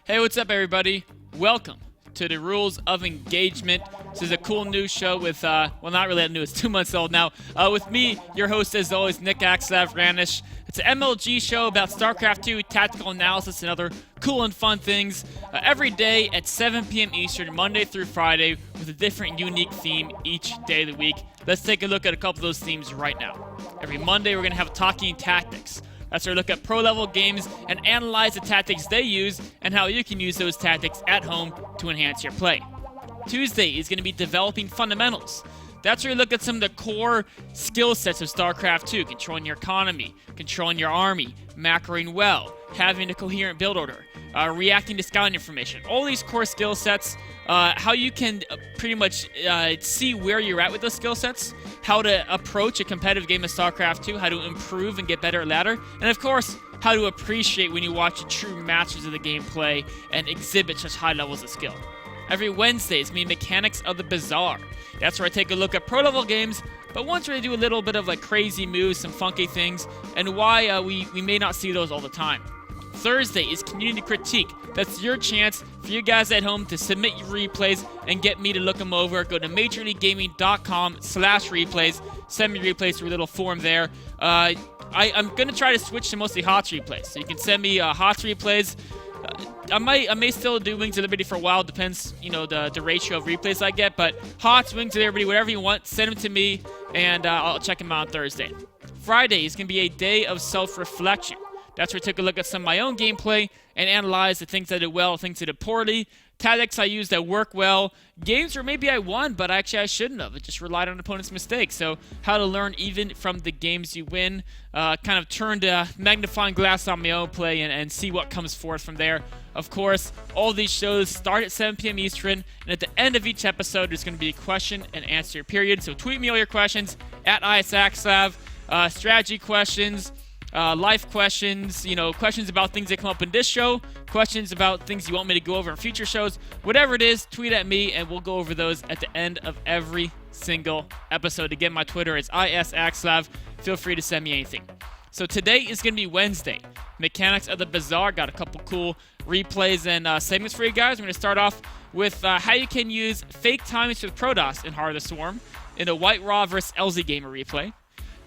Hey, what's up, everybody? Welcome to the Rules of Engagement. This is a cool new show with, well, not really that new, it's 2 months old now. With me, your host, as always, Nick Axslav Ranish. It's an MLG show about Starcraft 2, tactical analysis, and other cool and fun things. Every day at 7 p.m. Eastern, Monday through Friday, with a different, unique theme each day of the week. Let's take a look at a couple of those themes right now. Every Monday, we're going to have Talking Tactics. That's where we look at pro-level games and analyze the tactics they use and how you can use those tactics at home to enhance your play. Tuesday is going to be Developing Fundamentals. That's where you look at some of the core skill sets of StarCraft 2, controlling your economy, controlling your army, macroing well, having a coherent build order, reacting to scouting information. All these core skill sets, how you can pretty much see where you're at with those skill sets, how to approach a competitive game of StarCraft 2, how to improve and get better at ladder, and of course, how to appreciate when you watch true masters of the gameplay and exhibit such high levels of skill. Every Wednesday is Mechanics of the Bizarre. That's where I take a look at pro-level games, but once we do a little bit of like crazy moves, some funky things, and why we may not see those all the time. Thursday is Community Critique. That's your chance for you guys at home to submit your replays and get me to look them over. Go to majorleaguegaming.com/replays. Send me replays through a little form there. I'm going to try to switch to mostly HOTS replays. So you can send me HOTS replays. I may still do Wings of Liberty for a while. Depends, the ratio of replays I get. But HOTS, Wings of Liberty, whatever you want, send them to me, and I'll check them out on Thursday. Friday is going to be a day of self-reflection. That's where I took a look at some of my own gameplay and analyze the things I did well, things I did poorly, tactics I used that work well, games where maybe I won, but actually I shouldn't have. It just relied on opponent's mistakes. So how to learn even from the games you win, kind of turned a magnifying glass on my own play and see what comes forth from there. Of course, all these shows start at 7 p.m. Eastern, and at the end of each episode, there's going to be a question and answer period. So tweet me all your questions at axslav, strategy questions, life questions, questions about things that come up in this show, questions about things you want me to go over in future shows, whatever it is, tweet at me and we'll go over those at the end of every single episode. Again, my Twitter is @axslav. Feel free to send me anything. So today is going to be Wednesday. Mechanics of the Bizarre. Got a couple cool replays and segments for you guys. I'm going to start off with how you can use fake timings with Protoss in Heart of the Swarm in a White Raw versus LZ Gamer replay.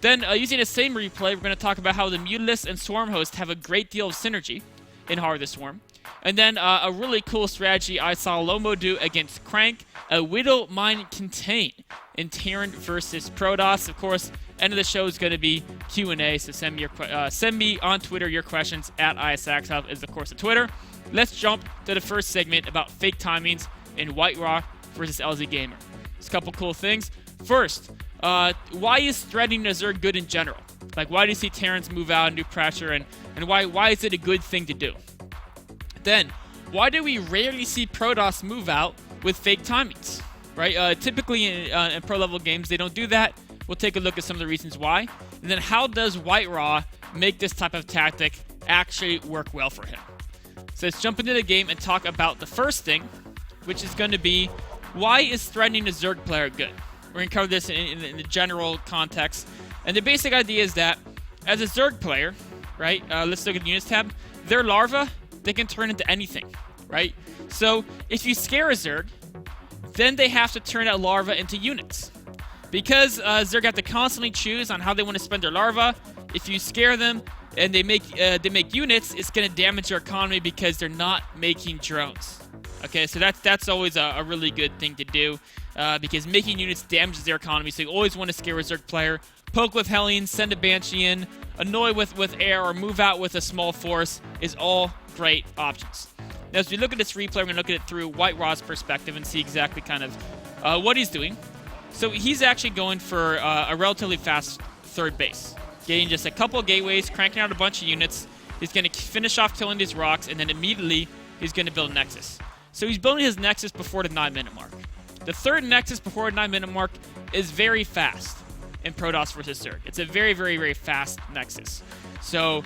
Then, using the same replay, we're going to talk about how the Mutalisk and Swarm host have a great deal of synergy in Heart of the Swarm. And then, a really cool strategy I saw Lomo do against Crank, a Whittle Mine Contain in Terran versus Protoss. Of course, end of the show is going to be Q&A, so send me on Twitter your questions at @isaxhelp is, of course, the Twitter. Let's jump to the first segment about fake timings in White Raw versus LZ Gamer. There's a couple cool things. First, why is threading a Zerg good in general? Like, why do you see Terrans move out and do pressure, and why is it a good thing to do? Then, why do we rarely see Protoss move out with fake timings? Right? Typically in pro-level games, they don't do that. We'll take a look at some of the reasons why. And then, how does White Raw make this type of tactic actually work well for him? So let's jump into the game and talk about the first thing, which is going to be, why is threatening a Zerg player good? We're going to cover this in the general context. And the basic idea is that as a Zerg player, right, let's look at the Units tab, their larva, they can turn into anything, right? So if you scare a Zerg, then they have to turn that larva into units. Because Zerg have to constantly choose on how they want to spend their larva, if you scare them and they make units, it's going to damage their economy because they're not making drones. Okay, so that's always a really good thing to do. Because making units damages their economy, so you always want to scare a Zerg player. Poke with Hellions, send a Banshee in, annoy with air, or move out with a small force is all great options. Now, as we look at this replay, we're going to look at it through White Raw's perspective and see exactly kind of what he's doing. So he's actually going for a relatively fast third base, getting just a couple of gateways, cranking out a bunch of units. He's going to finish off killing these rocks, and then immediately he's going to build a Nexus. So he's building his Nexus before the 9-minute mark. The third Nexus before the 9-minute mark is very fast in Protoss versus Zerg. It's a very, very, very fast Nexus. So,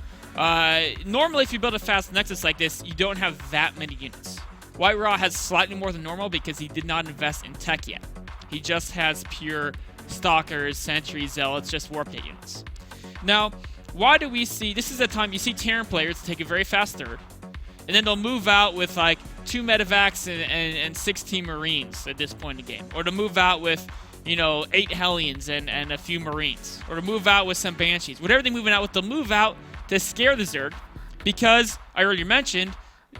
normally if you build a fast Nexus like this, you don't have that many units. White Raw has slightly more than normal because he did not invest in tech yet. He just has pure Stalkers, Sentries, Zealots, just Warp Gate units. Now, why do we see... This is a time you see Terran players take a very fast third, and then they'll move out with like 2 medevacs and 16 Marines at this point in the game. Or to move out with, you know, 8 Hellions and a few Marines. Or to move out with some Banshees. Whatever they're moving out with, they'll move out to scare the Zerg. Because, I already mentioned,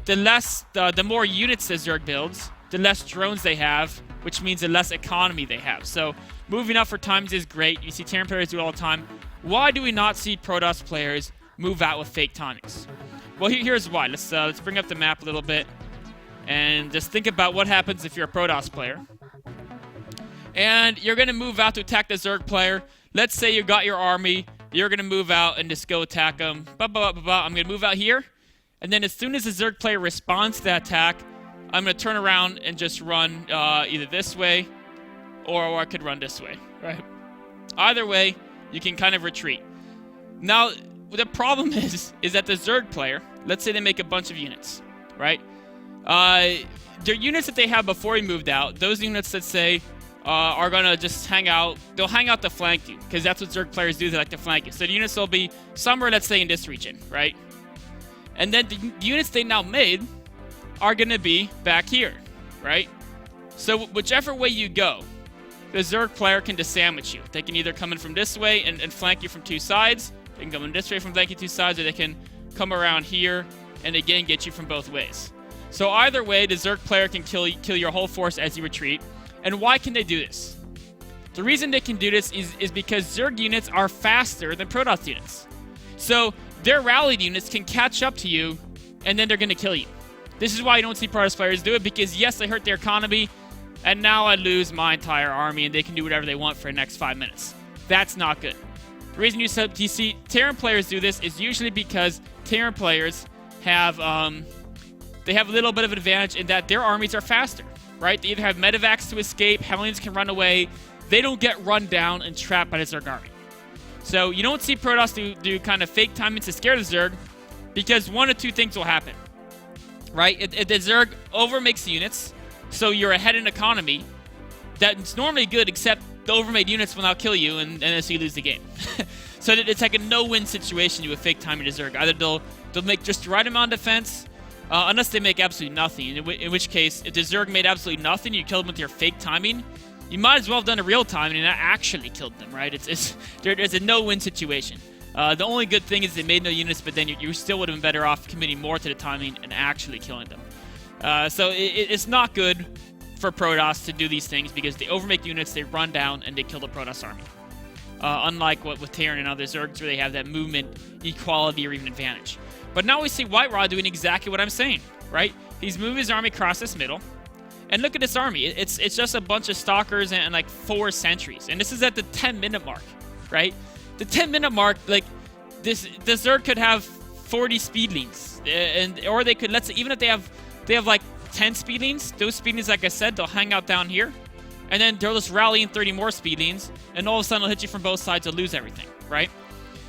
the more units the Zerg builds, the less drones they have, which means the less economy they have. So, moving out for times is great. You see Terran players do it all the time. Why do we not see Protoss players move out with fake timings? Well, here's why. Let's bring up the map a little bit. And just think about what happens if you're a Protoss player. And you're going to move out to attack the Zerg player. Let's say you got your army. You're going to move out and just go attack them. I'm going to move out here. And then as soon as the Zerg player responds to that attack, I'm going to turn around and just run either this way or I could run this way. Right? Either way, you can kind of retreat. Now, the problem is that the Zerg player, let's say they make a bunch of units, right? Their units that they have before he moved out, those units that say are going to just hang out, they'll hang out to flank you, because that's what Zerg players do, they like to flank you. So the units will be somewhere, let's say, in this region, right? And then the units they now made are going to be back here, right? So whichever way you go, the Zerg player can just sandwich you. They can either come in from this way and flank you from 2 sides, they can come in this way from flanking 2 sides, or they can come around here and again get you from both ways. So either way, the Zerg player can kill your whole force as you retreat. And why can they do this? The reason they can do this is because Zerg units are faster than Protoss units. So their rallied units can catch up to you, and then they're going to kill you. This is why you don't see Protoss players do it, because yes, they hurt their economy, and now I lose my entire army, and they can do whatever they want for the next 5 minutes. That's not good. The reason you see Terran players do this is usually because Terran players have they have a little bit of an advantage in that their armies are faster, right? They either have medevacs to escape, Hellions can run away, they don't get run down and trapped by the Zerg army. So you don't see Protoss do kind of fake timings to scare the Zerg, because one of 2 things will happen, right? If the Zerg overmakes the units, so you're ahead in economy, that's normally good, except the overmade units will now kill you, and then so you lose the game. So it's like a no-win situation to a fake timing to Zerg. Either they'll make just the right amount of defense, unless they make absolutely nothing, in which case, if the Zerg made absolutely nothing, you killed them with your fake timing, you might as well have done a real timing and that actually killed them, right? There's a no-win situation. The only good thing is they made no units, but then you still would have been better off committing more to the timing and actually killing them. So it's not good for Protoss to do these things, because they overmake units, they run down, and they kill the Protoss army. Unlike what with Terran and other Zergs, where they have that movement equality or even advantage. But now we see White Raw doing exactly what I'm saying, right? He's moving his army across this middle. And look at this army. It's just a bunch of stalkers and like 4 sentries. And this is at the 10-minute mark, right? The 10-minute mark, like, the Zerg could have 40 speedlings. Or they could, let's say, even if they have like 10 speedlings, those speedlings, like I said, they'll hang out down here. And then they'll just rally in 30 more speedlings. And all of a sudden, they'll hit you from both sides. They'll lose everything, right?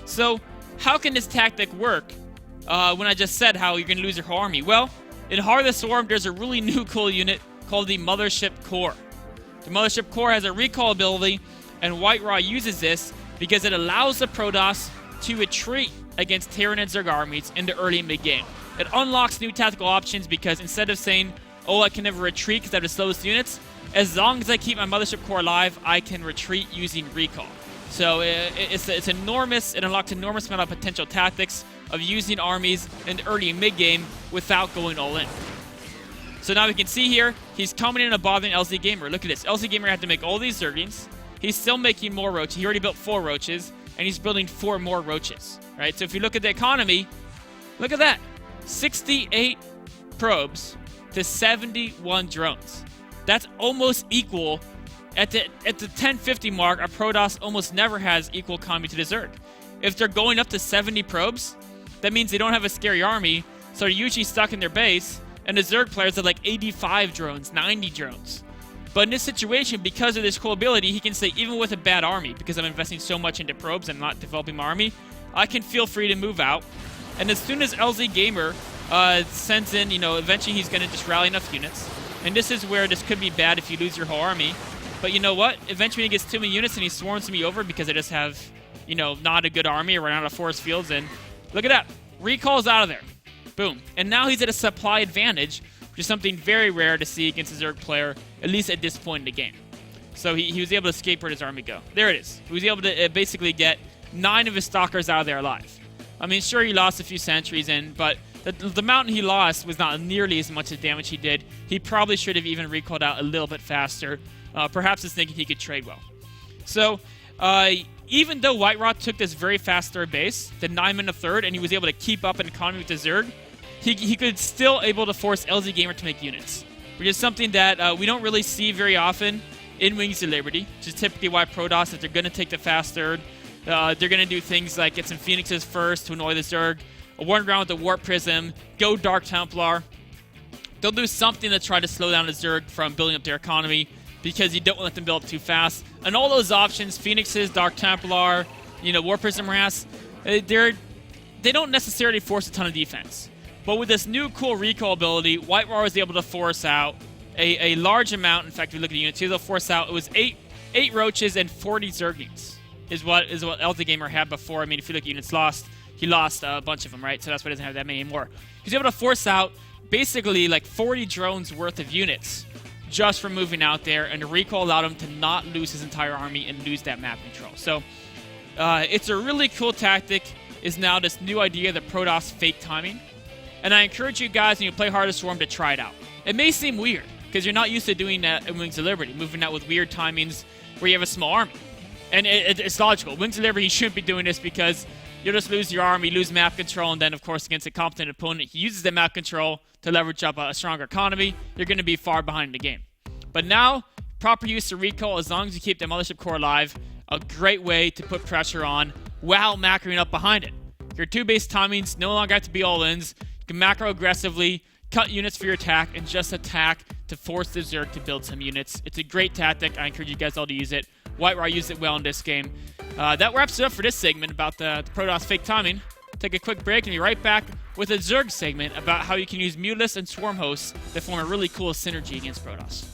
So how can this tactic work when I just said how you're going to lose your whole army? Well, in Heart of the Swarm, there's a really new cool unit called the Mothership Core. The Mothership Core has a recall ability, and White Raw uses this because it allows the Protoss to retreat against Terran and Zerg armies in the early and mid-game. It unlocks new tactical options because instead of saying, oh, I can never retreat because I have the slowest units, as long as I keep my Mothership Core alive, I can retreat using recall. So it's enormous. It unlocks an enormous amount of potential tactics of using armies in the early and mid-game without going all in. So now we can see here, he's coming in and bothering LZ Gamer. Look at this. LZ Gamer had to make all these Zerglings. He's still making more roaches. He already built 4 roaches, and he's building 4 more roaches. Right? So if you look at the economy, look at that. 68 probes to 71 drones. That's almost equal. At the 1050 mark, our Protoss almost never has equal economy to the Zerg. If they're going up to 70 probes, that means they don't have a scary army, so they're usually stuck in their base, and the Zerg players have like 85 drones, 90 drones. But in this situation, because of this cool ability, he can say, even with a bad army, because I'm investing so much into probes and not developing my army, I can feel free to move out. And as soon as LZ Gamer sends in, eventually he's going to just rally enough units. And this is where this could be bad if you lose your whole army. But you know what? Eventually he gets too many units and he swarms me over because I just have, not a good army or run out of forest fields. And look at that. Recall's out of there. Boom. And now he's at a supply advantage, which is something very rare to see against a Zerg player, at least at this point in the game. So he was able to escape where his army go. There it is. He was able to basically get 9 of his stalkers out of there alive. I mean, sure, he lost a few sentries in, but the mountain he lost was not nearly as much as damage he did. He probably should have even recalled out a little bit faster. Perhaps he's thinking he could trade well. So, even though Whiterot took this very fast third base, the 9 men a third, and he was able to keep up an economy with the Zerg, he could still able to force LZ Gamer to make units, which is something that we don't really see very often in Wings of Liberty, which is typically why Protoss, if they're going to take the fast third, they're going to do things like get some Phoenixes first to annoy the Zerg, warn around with the Warp Prism, go Dark Templar. They'll do something to try to slow down the Zerg from building up their economy because you don't let them build up too fast. And all those options, Phoenixes, Dark Templar, Warp Prism Harass, they don't necessarily force a ton of defense. But with this new cool recall ability, White Roar was able to force out a large amount. In fact, if you look at the units, they'll force out, it was 8 Roaches and 40 Zerglings. Is what LZ Gamer had before. I mean, if you look at units lost, he lost a bunch of them, right? So that's why he doesn't have that many anymore. He's able to force out basically like 40 drones worth of units just from moving out there, and the recall allowed him to not lose his entire army and lose that map control. So it's a really cool tactic, is now this new idea, the Protoss fake timing. And I encourage you guys, when you play Heart of Swarm, to try it out. It may seem weird, because you're not used to doing that in Wings of Liberty, moving out with weird timings where you have a small army. And it's logical. Wings of Liberty, he shouldn't be doing this because you'll just lose your army, lose map control, and then, of course, against a competent opponent, he uses the map control to leverage up a stronger economy. You're going to be far behind the game. But now, proper use of recall, as long as you keep the Mothership Core alive, a great way to put pressure on while macroing up behind it. Your 2-base timings no longer have to be all-ins. You can macro aggressively, cut units for your attack, and just attack to force the Zerg to build some units. It's a great tactic. I encourage you guys all to use it. Whiterot used it well in this game. That wraps it up for this segment about the Protoss fake timing. Take a quick break and be right back with a Zerg segment about how you can use Mutas and Swarm hosts that form a really cool synergy against Protoss.